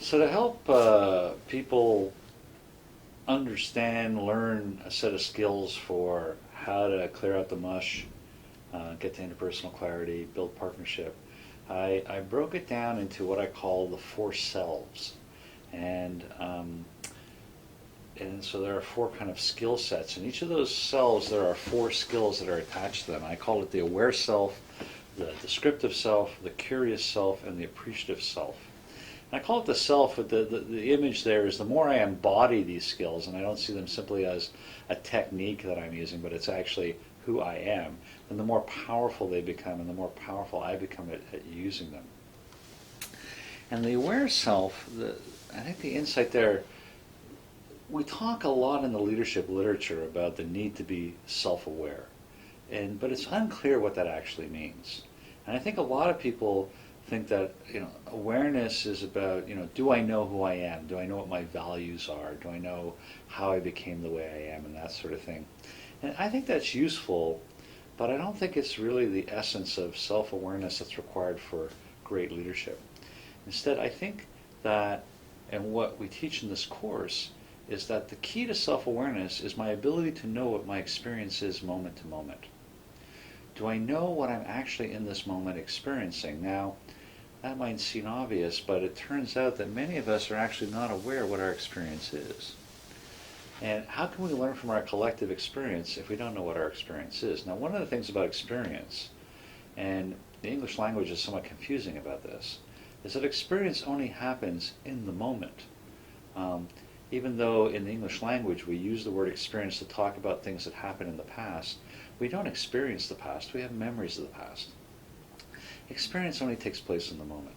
So to help people understand, learn a set of skills for how to clear out the mush, get to interpersonal clarity, build partnership, I broke it down into what I call the four selves. And and so there are four kind of skill sets. In each of those selves, there are four skills that are attached to them. I call it the aware self, the descriptive self, the curious self, and the appreciative self. And I call it the self, but the image there is the more I embody these skills, and I don't see them simply as a technique that I'm using, but it's actually who I am, then the more powerful they become, and the more powerful I become at using them. And the aware self, I think the insight there, we talk a lot in the leadership literature about the need to be self-aware, but it's unclear what that actually means. And I think a lot of people think that awareness is about do I know who I am? Do I know what my values are? Do I know how I became the way I am, and that sort of thing. And I think that's useful, but I don't think it's really the essence of self-awareness that's required for great leadership. Instead, I think that, and what we teach in this course, is that the key to self-awareness is my ability to know what my experience is moment to moment. Do I know what I'm actually in this moment experiencing? Now, that might seem obvious, but it turns out that many of us are actually not aware what our experience is. And how can we learn from our collective experience if we don't know what our experience is? Now, one of the things about experience, and the English language is somewhat confusing about this, is that experience only happens in the moment. Even though in the English language we use the word experience to talk about things that happened in the past, we don't experience the past, we have memories of the past. Experience only takes place in the moment.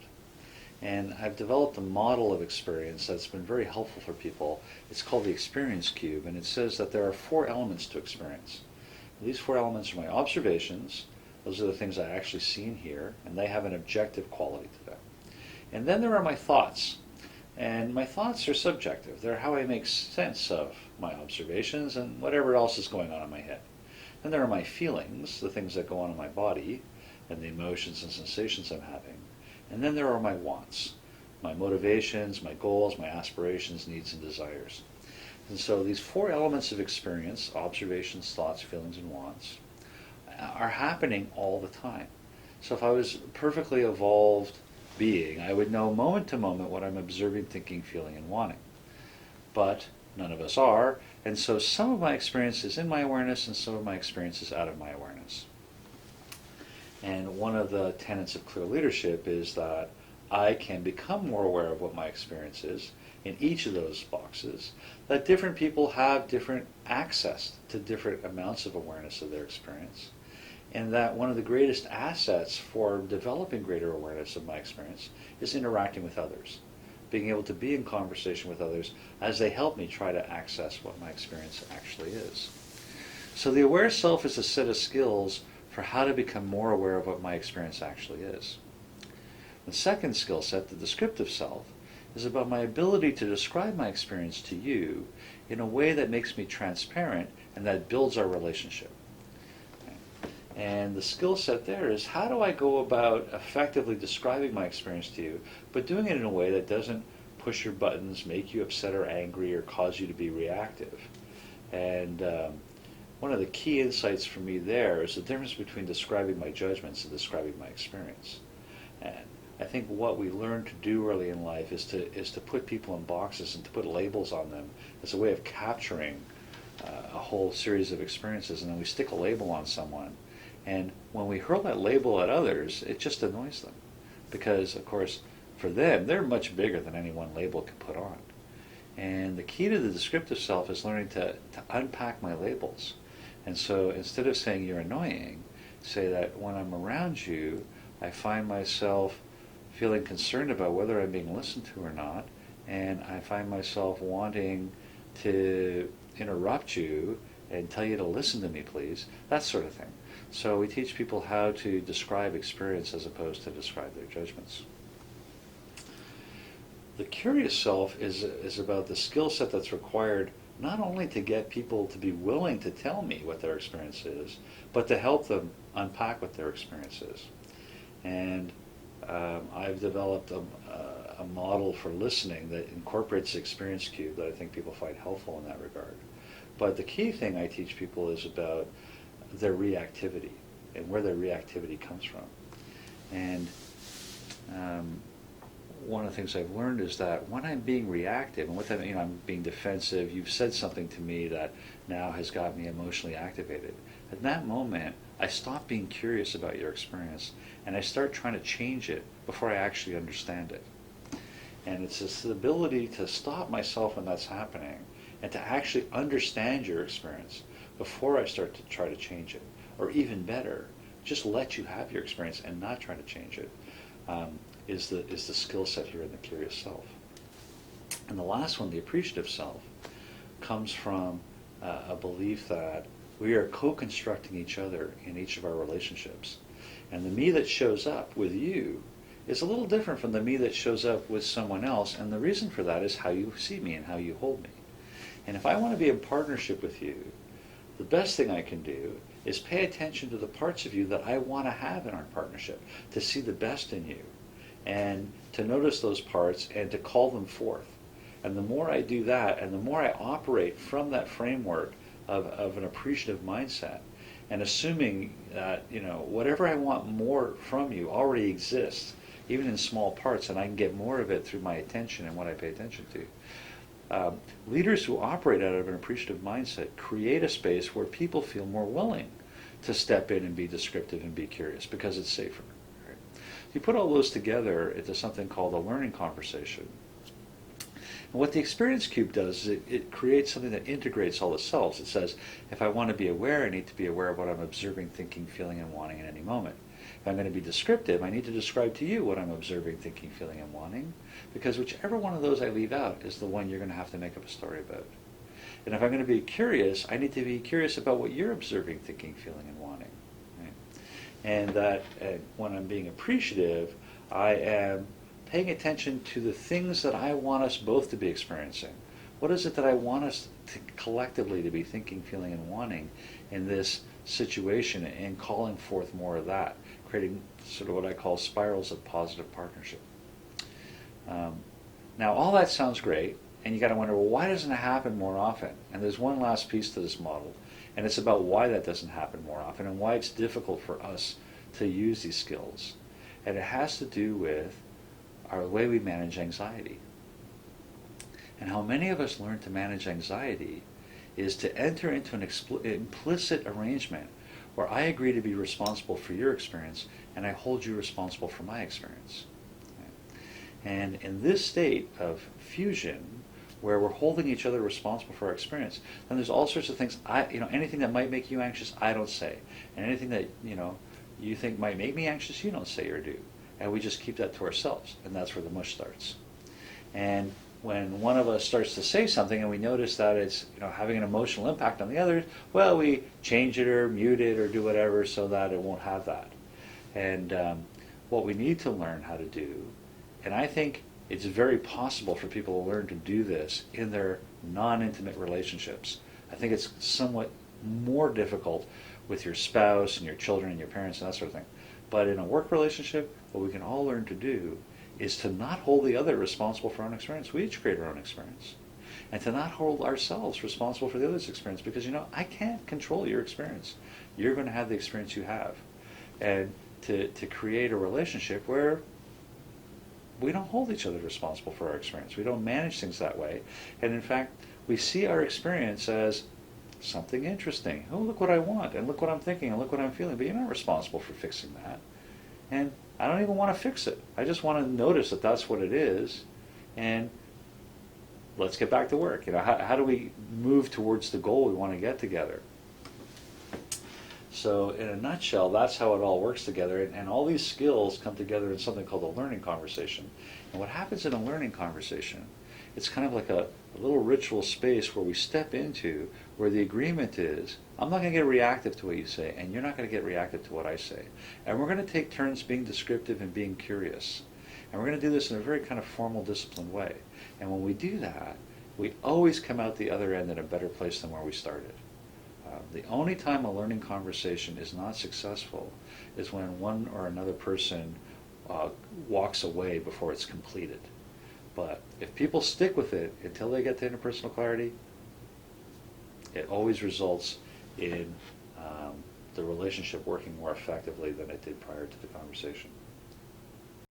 And I've developed a model of experience that's been very helpful for people. It's called the Experience Cube, and it says that there are four elements to experience. These four elements are my observations. Those are the things I actually see and hear, and they have an objective quality to them. And then there are my thoughts. And my thoughts are subjective. They're how I make sense of my observations and whatever else is going on in my head. Then there are my feelings, the things that go on in my body, and the emotions and sensations I'm having. And then there are my wants, my motivations, my goals, my aspirations, needs, and desires. And so these four elements of experience, observations, thoughts, feelings, and wants, are happening all the time. So if I was a perfectly evolved being, I would know moment to moment what I'm observing, thinking, feeling, and wanting. But none of us are, and so some of my experience is in my awareness and some of my experience is out of my awareness. And one of the tenets of clear leadership is that I can become more aware of what my experience is in each of those boxes, that different people have different access to different amounts of awareness of their experience, and that one of the greatest assets for developing greater awareness of my experience is interacting with others, being able to be in conversation with others as they help me try to access what my experience actually is. So the aware self is a set of skills for how to become more aware of what my experience actually is. The second skill set, the descriptive self, is about my ability to describe my experience to you in a way that makes me transparent and that builds our relationship. And the skill set there is how do I go about effectively describing my experience to you, but doing it in a way that doesn't push your buttons, make you upset or angry, or cause you to be reactive. And one of the key insights for me there is the difference between describing my judgments and describing my experience. And I think what we learn to do early in life is to put people in boxes and to put labels on them as a way of capturing a whole series of experiences, and then we stick a label on someone. And when we hurl that label at others, it just annoys them. Because, of course, for them, they're much bigger than any one label can put on. And the key to the descriptive self is learning to unpack my labels. And so instead of saying you're annoying, say that when I'm around you, I find myself feeling concerned about whether I'm being listened to or not, and I find myself wanting to interrupt you and tell you to listen to me, please, that sort of thing. So we teach people how to describe experience as opposed to describe their judgments. The curious self is about the skill set that's required not only to get people to be willing to tell me what their experience is, but to help them unpack what their experience is. And I've developed a a model for listening that incorporates the experience cube that I think people find helpful in that regard. But the key thing I teach people is about their reactivity and where their reactivity comes from. And one of the things I've learned is that when I'm being reactive, and with that, I'm being defensive, you've said something to me that now has got me emotionally activated. At that moment, I stop being curious about your experience, and I start trying to change it before I actually understand it. And it's this ability to stop myself when that's happening, and to actually understand your experience before I start to try to change it. Or even better, just let you have your experience and not try to change it. Is the skill set here in the curious self. And the last one, the appreciative self, comes from a belief that we are co-constructing each other in each of our relationships. And the me that shows up with you is a little different from the me that shows up with someone else, and the reason for that is how you see me and how you hold me. And if I want to be in partnership with you, the best thing I can do is pay attention to the parts of you that I want to have in our partnership, to see the best in you, and to notice those parts and to call them forth. And the more I do that, and the more I operate from that framework of an appreciative mindset, and assuming that whatever I want more from you already exists, even in small parts, and I can get more of it through my attention and what I pay attention to. Leaders who operate out of an appreciative mindset create a space where people feel more willing to step in and be descriptive and be curious because it's safer. Right? You put all those together into something called a learning conversation. And what the experience cube does is it creates something that integrates all the selves. It says, if I want to be aware, I need to be aware of what I'm observing, thinking, feeling, and wanting at any moment. If I'm going to be descriptive, I need to describe to you what I'm observing, thinking, feeling, and wanting, because whichever one of those I leave out is the one you're going to have to make up a story about. And if I'm going to be curious, I need to be curious about what you're observing, thinking, feeling, and wanting. Right? And that when I'm being appreciative, I am paying attention to the things that I want us both to be experiencing. What is it that I want us to collectively to be thinking, feeling, and wanting in this situation, and calling forth more of that, creating sort of what I call spirals of positive partnership. Now, all that sounds great, and you got to wonder, well, why doesn't it happen more often? And there's one last piece to this model, and it's about why that doesn't happen more often and why it's difficult for us to use these skills. And it has to do with our way we manage anxiety. And how many of us learn to manage anxiety is to enter into an implicit arrangement where I agree to be responsible for your experience and I hold you responsible for my experience. And in this state of fusion, where we're holding each other responsible for our experience, then there's all sorts of things. Anything that might make you anxious, I don't say, and anything that you think might make me anxious, you don't say or do, and we just keep that to ourselves, and that's where the mush starts. And when one of us starts to say something and we notice that it's having an emotional impact on the others, well, we change it or mute it or do whatever so that it won't have that. And what we need to learn how to do, and I think it's very possible for people to learn to do this in their non-intimate relationships. I think it's somewhat more difficult with your spouse and your children and your parents and that sort of thing. But in a work relationship, what we can all learn to do is to not hold the other responsible for our own experience. We each create our own experience. And to not hold ourselves responsible for the other's experience, because I can't control your experience. You're going to have the experience you have. And to create a relationship where we don't hold each other responsible for our experience. We don't manage things that way. And in fact, we see our experience as something interesting. Oh, look what I want, and look what I'm thinking, and look what I'm feeling. But you're not responsible for fixing that. And I don't even want to fix it. I just want to notice that that's what it is, and let's get back to work. How do we move towards the goal we want to get together? So in a nutshell, that's how it all works together, and all these skills come together in something called a learning conversation. And what happens in a learning conversation, it's kind of like a little ritual space where we step into, where the agreement is, I'm not going to get reactive to what you say, and you're not going to get reactive to what I say. And we're going to take turns being descriptive and being curious. And we're going to do this in a very kind of formal, disciplined way. And when we do that, we always come out the other end in a better place than where we started. The only time a learning conversation is not successful is when one or another person walks away before it's completed. If people stick with it until they get to interpersonal clarity, it always results in the relationship working more effectively than it did prior to the conversation.